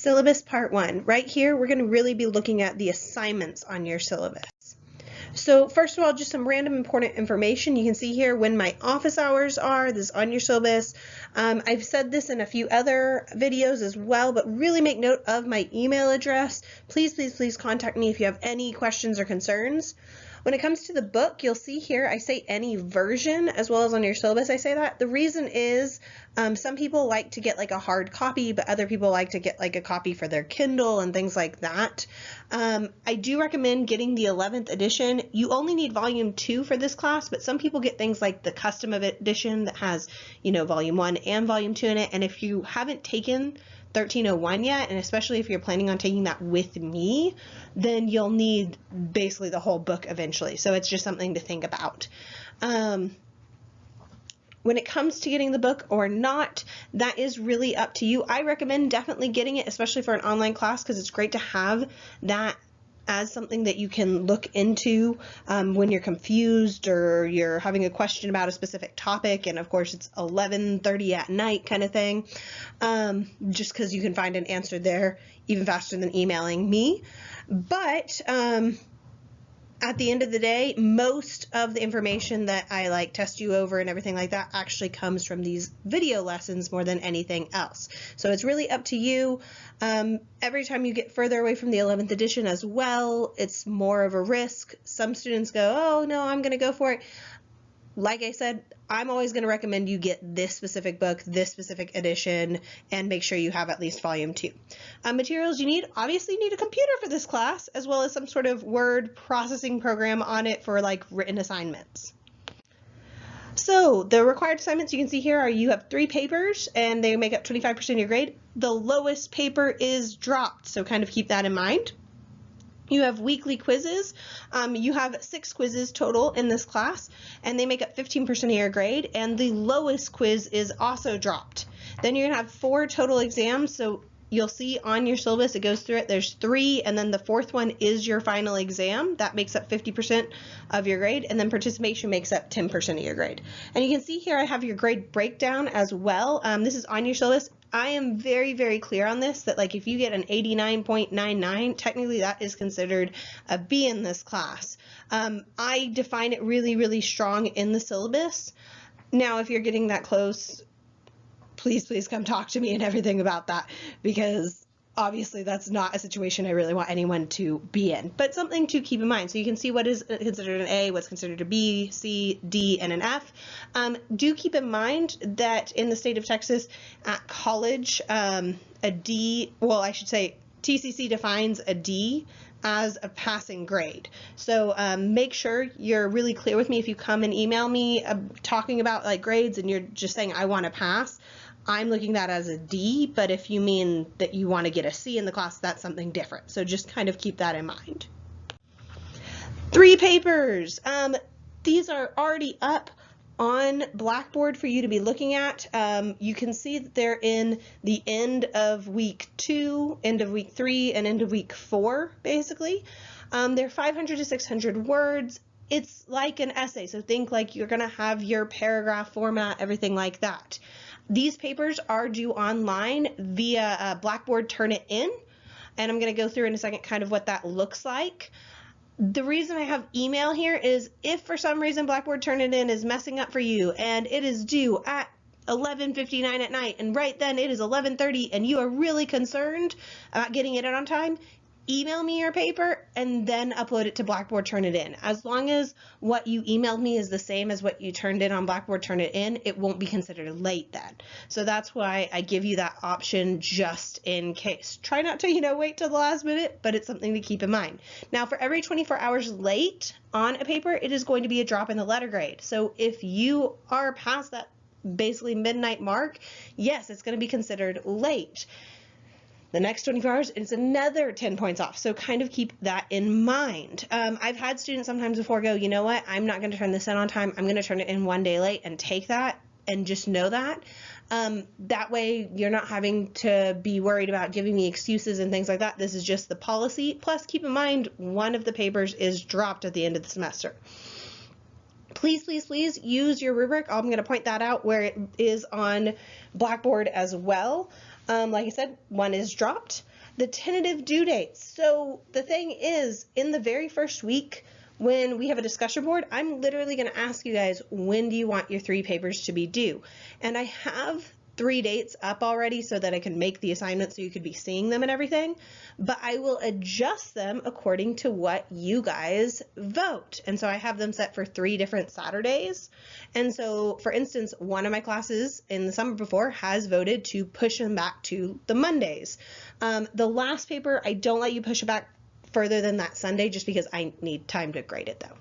Syllabus Part 1. Right here, we're going to really be looking at the assignments on your syllabus. So first of all, just some random important information. You can see here when my office hours are. This is on your syllabus. I've said this in a few other videos as well, but really make note of my email address. Please, please, please contact me if you have any questions or concerns. When it comes to the book, you'll see here I say any version, as well as on your syllabus I say that. The reason is some people like to get like a hard copy, but other people like to get like a copy for their Kindle and things like that. I do recommend getting the 11th edition. You only need volume 2 for this class, but some people get things like the custom edition that has, you know, volume 1 and volume 2 in it. And if you haven't taken 1301 yet, and especially if you're planning on taking that with me, then you'll need basically the whole book eventually. So it's just something to think about. When it comes to getting the book or not, that is really up to you. I recommend definitely getting it, especially for an online class, because it's great to have that as something that you can look into when you're confused or you're having a question about a specific topic. And of course it's 11:30 at night kind of thing, just because you can find an answer there even faster than emailing me. But at the end of the day, most of the information that I like test you over and everything like that actually comes from these video lessons more than anything else. So it's really up to you. Every time you get further away from the 11th edition as well, it's more of a risk. Some students go, oh no, I'm going to go for it. Like I said, I'm always going to recommend you get this specific book, this specific edition, and make sure you have at least volume 2. Materials you need, obviously you need a computer for this class, as well as some sort of word processing program on it for like written assignments. So the required assignments you can see here are you have 3 papers and they make up 25% of your grade. The lowest paper is dropped, so kind of keep that in mind. You have weekly quizzes. You have 6 quizzes total in this class, and they make up 15% of your grade, and the lowest quiz is also dropped. Then you're going to have 4 total exams, so you'll see on your syllabus it goes through it. There's 3, and then the 4th one is your final exam. That makes up 50% of your grade, and then participation makes up 10% of your grade. And you can see here I have your grade breakdown as well. This is on your syllabus. I am very, very clear on this, that like if you get an 89.99, technically that is considered a B in this class. I define it really, really strong in the syllabus. Now, if you're getting that close, please, please come talk to me and everything about that, because obviously that's not a situation I really want anyone to be in, but something to keep in mind. So you can see what is considered an A, what's considered a B, C, D, and an F. Do keep in mind that in the state of Texas at college, a D, well, I should say TCC defines a D as a passing grade. So make sure you're really clear with me if you come and email me talking about like grades and you're just saying I want to pass. I'm looking at that as a D, but if you mean that you want to get a C in the class, that's something different. So just kind of keep that in mind. 3 papers. These are already up on Blackboard for you to be looking at. You can see that they're in the end of week 2, end of week 3, and end of week 4, basically. They're 500 to 600 words. It's like an essay, so think like you're going to have your paragraph format, everything like that. These papers are due online via Blackboard Turnitin, and I'm going to go through in a second kind of what that looks like. The reason I have email here is if for some reason Blackboard Turnitin is messing up for you and it is due at 11:59 at night and right then it is 11:30 and you are really concerned about getting it in on time, email me your paper and then upload it to Blackboard Turnitin. As long as what you emailed me is the same as what you turned in on Blackboard Turnitin, it won't be considered late then. So that's why I give you that option just in case. Try not to, wait till the last minute, but it's something to keep in mind. Now, for every 24 hours late on a paper, it is going to be a drop in the letter grade. So if you are past that basically midnight mark, yes, it's going to be considered late. The next 24 hours, it's another 10 points off. So kind of keep that in mind. I've had students sometimes before go, you know what, I'm not going to turn this in on time. I'm going to turn it in 1 day late and take that and just know that. That way you're not having to be worried about giving me excuses and things like that. This is just the policy. Plus keep in mind, one of the papers is dropped at the end of the semester. Please, please, please use your rubric. I'm going to point that out where it is on Blackboard as well. Like I said, one is dropped. The tentative due dates. So the thing is, in the very first week, when we have a discussion board, I'm literally going to ask you guys, when do you want your 3 papers to be due? And I have 3 dates up already so that I can make the assignment so you could be seeing them and everything, but I will adjust them according to what you guys vote. And so I have them set for 3 different Saturdays. And so, for instance, one of my classes in the summer before has voted to push them back to the Mondays. The last paper, I don't let you push it back further than that Sunday just because I need time to grade it though.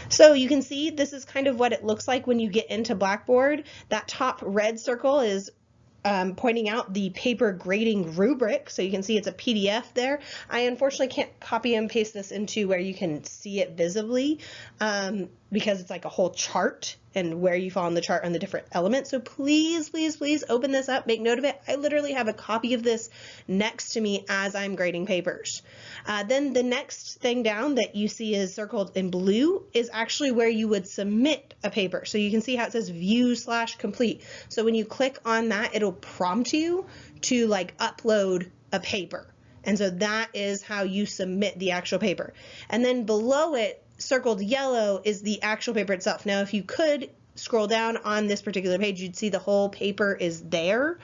So you can see this is kind of what it looks like when you get into Blackboard. That top red circle is pointing out the paper grading rubric. So you can see it's a PDF there. I unfortunately can't copy and paste this into where you can see it visibly because it's like a whole chart and where you fall on the chart on the different elements. So please, please, please open this up, make note of it. I literally have a copy of this next to me as I'm grading papers. Then the next thing down that you see is circled in blue is actually where you would submit a paper. So you can see how it says view/complete. So when you click on that, it'll prompt you to like upload a paper. And so that is how you submit the actual paper. And then below it, circled yellow, is the actual paper itself. Now, if you could scroll down on this particular page, you'd see the whole paper is there.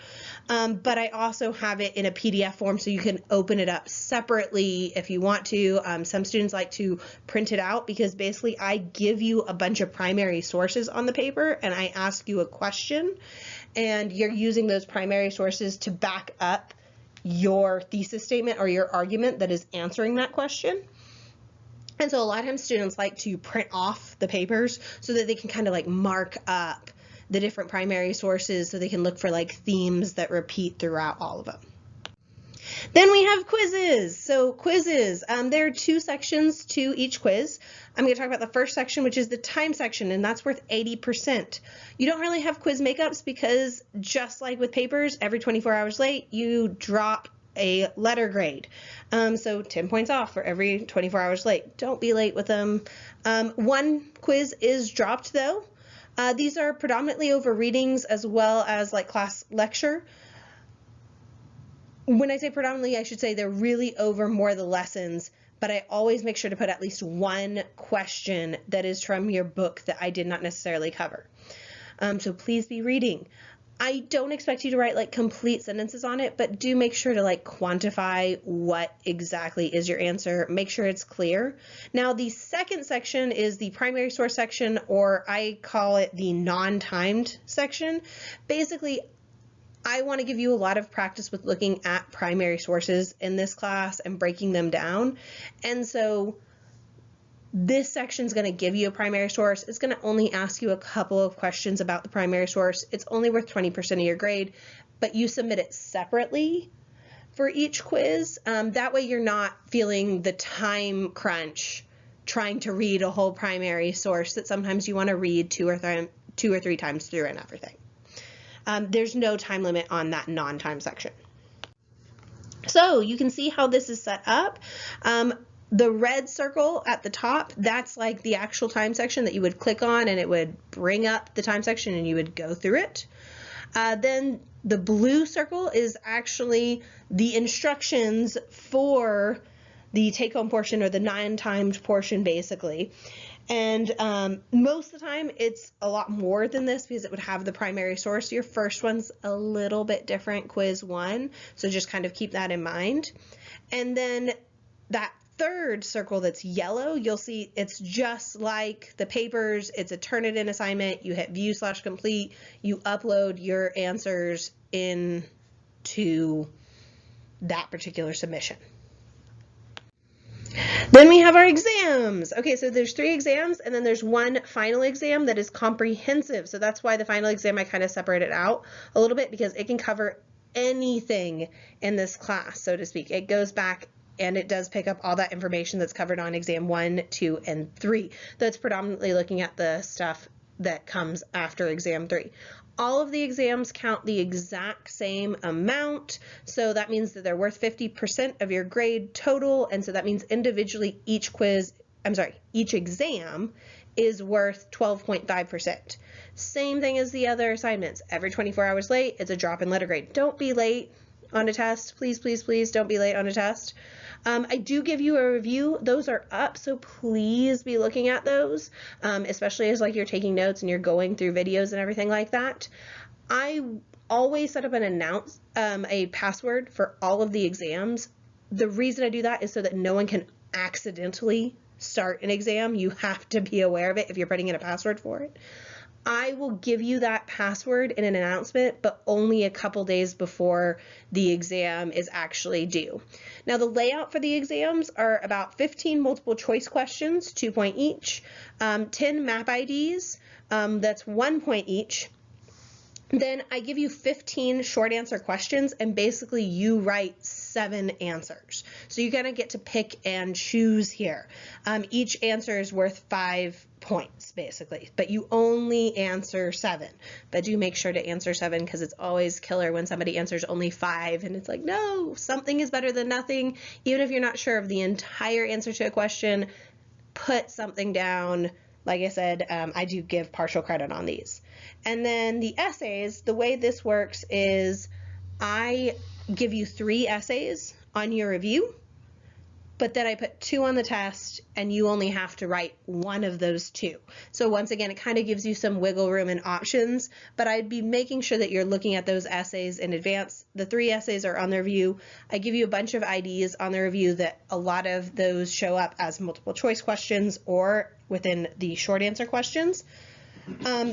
But I also have it in a PDF form so you can open it up separately if you want to. Some students like to print it out because basically I give you a bunch of primary sources on the paper and I ask you a question and you're using those primary sources to back up your thesis statement or your argument that is answering that question. And so a lot of times students like to print off the papers so that they can kind of like mark up the different primary sources so they can look for like themes that repeat throughout all of them. Then we have quizzes. So quizzes, there are 2 sections to each quiz. I'm going to talk about the first section, which is the time section, and that's worth 80%. You don't really have quiz makeups because just like with papers, every 24 hours late, you drop a letter grade. So 10 points off for every 24 hours late. Don't be late with them. 1 quiz is dropped though. These are predominantly over readings as well as like class lecture. When I say predominantly, I should say they're really over more of the lessons, but I always make sure to put at least 1 question that is from your book that I did not necessarily cover. So please be reading. I don't expect you to write like complete sentences on it, but do make sure to like quantify what exactly is your answer. Make sure it's clear. Now the second section is the primary source section, or I call it the non-timed section. Basically, I want to give you a lot of practice with looking at primary sources in this class and breaking them down. And so this section is going to give you a primary source. It's going to only ask you a couple of questions about the primary source. It's only worth 20% of your grade, but you submit it separately for each quiz. That way you're not feeling the time crunch trying to read a whole primary source that sometimes you want to read 2 or 3 times through and everything. There's no time limit on that non-time section. So you can see how this is set up. The red circle at the top, that's like the actual time section that you would click on and it would bring up the time section and you would go through it. Then the blue circle is actually the instructions for the take-home portion or the non-timed portion basically. And most of the time it's a lot more than this because it would have the primary source. Your first one's a little bit different, quiz 1, so just kind of keep that in mind. And then that third circle that's yellow, you'll see it's just like the papers. It's a Turnitin assignment. You hit view/complete. You upload your answers into that particular submission. Then we have our exams. Okay, so there's 3 exams and then there's 1 final exam that is comprehensive. So that's why the final exam I kind of separated out a little bit because it can cover anything in this class, so to speak. It goes back and it does pick up all that information that's covered on exam 1, 2, and 3. That's predominantly looking at the stuff that comes after exam 3. All of the exams count the exact same amount, so that means that they're worth 50% of your grade total, and so that means individually each exam is worth 12.5%. Same thing as the other assignments. Every 24 hours late, it's a drop in letter grade. Don't be late. on a test. Please, please, please don't be late on a test. I do give you a review. Those are up, so please be looking at those, especially as like you're taking notes and you're going through videos and everything like that. I always set up a password for all of the exams. The reason I do that is so that no one can accidentally start an exam. You have to be aware of it if you're putting in a password for it. I will give you that password in an announcement, but only a couple days before the exam is actually due. Now, the layout for the exams are about 15 multiple choice questions, 2 point each, 10 map IDs, that's 1 point each. Then I give you 15 short answer questions, and basically you write 7 answers. So you kind of get to pick and choose here. Each answer is worth 5 points basically, but you only answer 7. But do make sure to answer 7, because it's always killer when somebody answers only 5 and it's like, no, something is better than nothing. Even if you're not sure of the entire answer to a question, put something down. Like I said, I do give partial credit on these. And then the essays, the way this works is I give you 3 essays on your review, but then I put 2 on the test and you only have to write 1 of those 2. So once again, it kind of gives you some wiggle room and options, but I'd be making sure that you're looking at those essays in advance. The 3 essays are on the review. I give you a bunch of IDs on the review that a lot of those show up as multiple choice questions or within the short answer questions.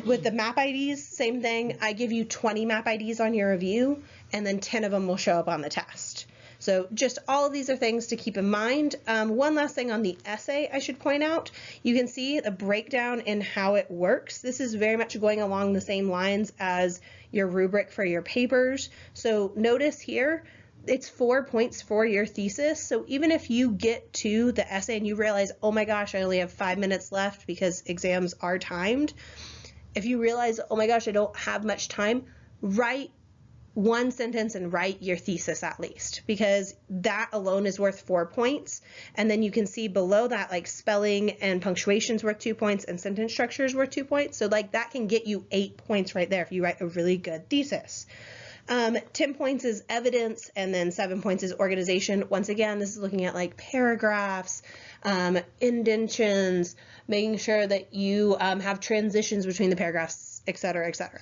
With the map IDs, same thing. I give you 20 map IDs on your review, and then 10 of them will show up on the test. So just all of these are things to keep in mind. One last thing on the essay I should point out. You can see the breakdown in how it works. This is very much going along the same lines as your rubric for your papers. So notice here, it's 4 points for your thesis. So even if you get to the essay and you realize, oh my gosh, I only have 5 minutes left because exams are timed. If you realize, oh my gosh, I don't have much time, write 1 sentence and write your thesis at least, because that alone is worth 4 points. And then you can see below that, like spelling and punctuation is worth 2 points and sentence structure is worth 2 points. So like that can get you 8 points right there if you write a really good thesis. 10 points is evidence, and then 7 points is organization. Once again, this is looking at like paragraphs, indentions, making sure that you have transitions between the paragraphs, etc., etc.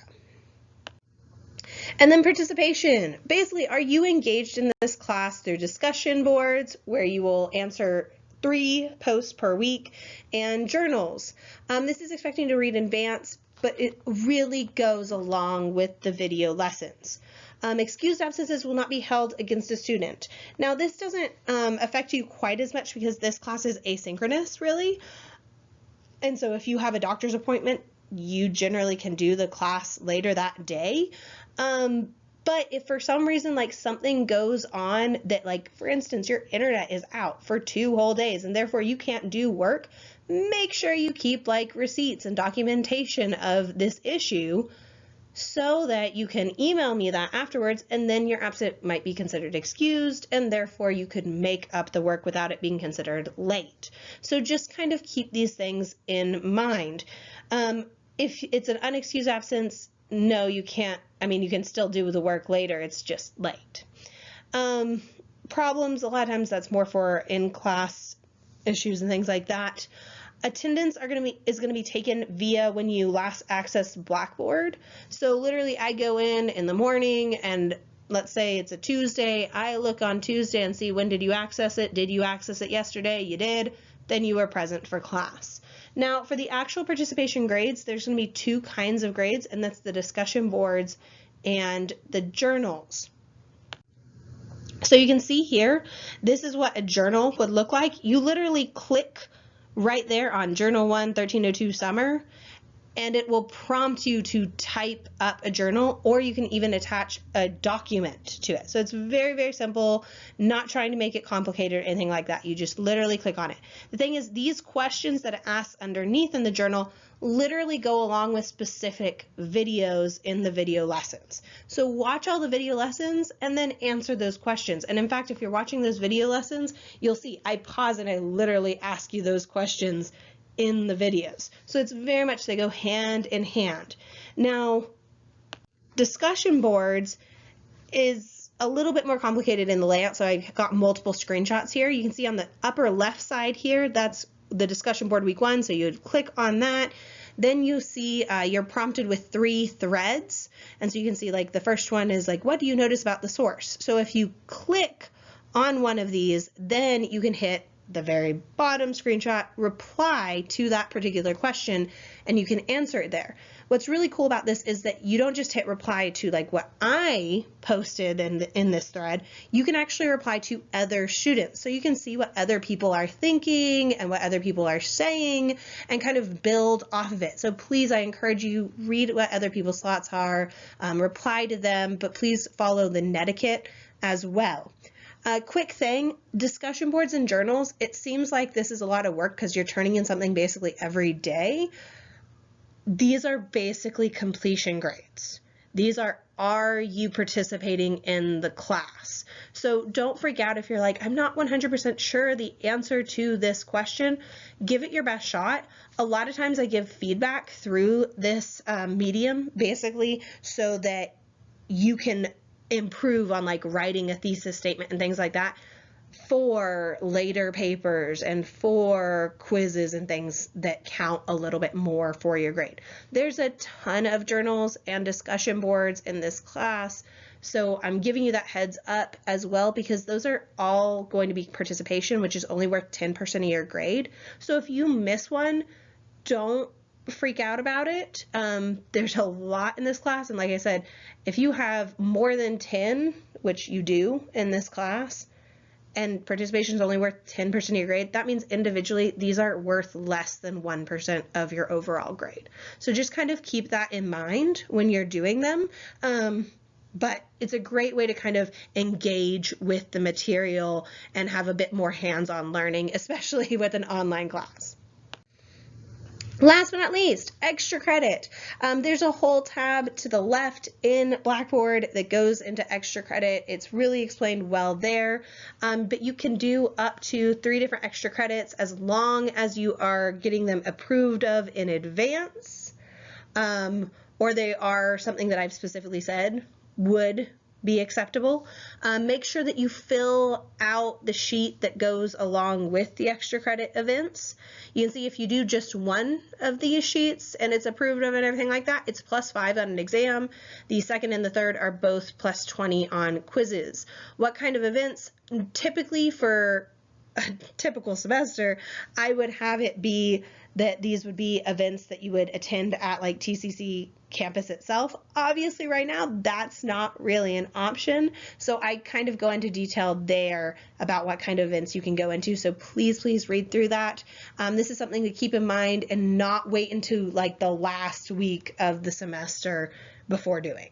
And then participation. Basically, are you engaged in this class through discussion boards where you will answer 3 posts per week and journals? This is expecting to read in advance, but it really goes along with the video lessons. Excused absences will not be held against a student. Now, this doesn't affect you quite as much because this class is asynchronous, really. And so if you have a doctor's appointment, you generally can do the class later that day. But if for some reason, like something goes on that, like, for instance, your internet is out for 2 whole days and therefore you can't do work, make sure you keep like receipts and documentation of this issue so that you can email me that afterwards, and then your absent might be considered excused and therefore you could make up the work without it being considered late. So just kind of keep these things in mind. If it's an unexcused absence, no, you can't. I mean, you can still do the work later. It's just late. Problems, a lot of times that's more for in-class issues and things like that. Attendance is going to be taken via when you last access Blackboard. So literally I go in the morning and let's say it's a Tuesday. I look on Tuesday and see when did you access it? Did you access it yesterday? You did. Then you were present for class. Now for the actual participation grades, there's going to be 2 kinds of grades, and that's the discussion boards and the journals. So you can see here, this is what a journal would look like. You literally click right there on Journal 1, 1302 Summer, and it will prompt you to type up a journal, or you can even attach a document to it. So it's very, very simple, not trying to make it complicated or anything like that. You just literally click on it. The thing is, these questions that it asks underneath in the journal literally go along with specific videos in the video lessons. So watch all the video lessons and then answer those questions. And in fact, if you're watching those video lessons, you'll see I pause and I literally ask you those questions in the videos. So it's very much, they go hand in hand. Now, discussion boards is a little bit more complicated in the layout, so I've got multiple screenshots here. You can see on the upper left side here, that's the discussion board week 1, so you would click on that. Then you see you're prompted with 3 threads, and so you can see like the first one is like, what do you notice about the source? So if you click on one of these, then you can hit the very bottom screenshot, reply to that particular question, and you can answer it there. What's really cool about this is that you don't just hit reply to like what I posted in this thread, you can actually reply to other students. So you can see what other people are thinking and what other people are saying and kind of build off of it. So please, I encourage you, read what other people's thoughts are, reply to them, but please follow the netiquette as well. A quick thing, discussion boards and journals, it seems like this is a lot of work because you're turning in something basically every day. These are basically completion grades. These are you participating in the class? So don't freak out if you're like, I'm not 100% sure the answer to this question. Give it your best shot. A lot of times I give feedback through this medium, basically, so that you can improve on like writing a thesis statement and things like that for later papers and for quizzes and things that count a little bit more for your grade. There's a ton of journals and discussion boards in this class, so I'm giving you that heads up as well because those are all going to be participation, which is only worth 10% of your grade. So if you miss one, don't freak out about it. There's a lot in this class, and like I said, if you have more than 10, which you do in this class, and participation is only worth 10% of your grade, that means individually these are worth less than 1% of your overall grade. So just kind of keep that in mind when you're doing them. But it's a great way to kind of engage with the material and have a bit more hands-on learning, especially with an online class. Last but not least, extra credit. There's a whole tab to the left in Blackboard that goes into extra credit. It's really explained well there, but you can do up to 3 different extra credits as long as you are getting them approved of in advance, or they are something that I've specifically said would be acceptable. Make sure that you fill out the sheet that goes along with the extra credit events. You can see if you do just one of these sheets and it's approved of and everything like that, it's +5 on an exam. The second and the third are both +20 on quizzes. What kind of events? Typically for a typical semester, I would have it be that these would be events that you would attend at like TCC campus itself. Obviously right now that's not really an option, so I kind of go into detail there about what kind of events you can go into, so please read through that. This is something to keep in mind and not wait until like the last week of the semester before doing.